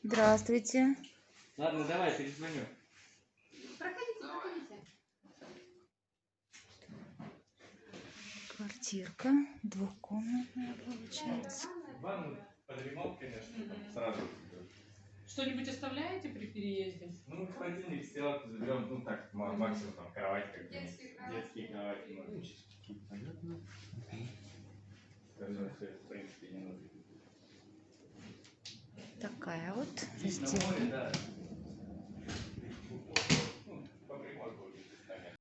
Здравствуйте. Ладно, давай, перезвоню. Проходите. Квартирка двухкомнатная получается. Ванну под ремонт, конечно, там сразу. Что-нибудь оставляете при переезде? Ну, холодильник, стиралку заберем, ну так, максимум там кровать как-нибудь. Детские кровати, можно. Остальное все, в принципе, не нужно. Такая вот Здесь на море, раздельная. да.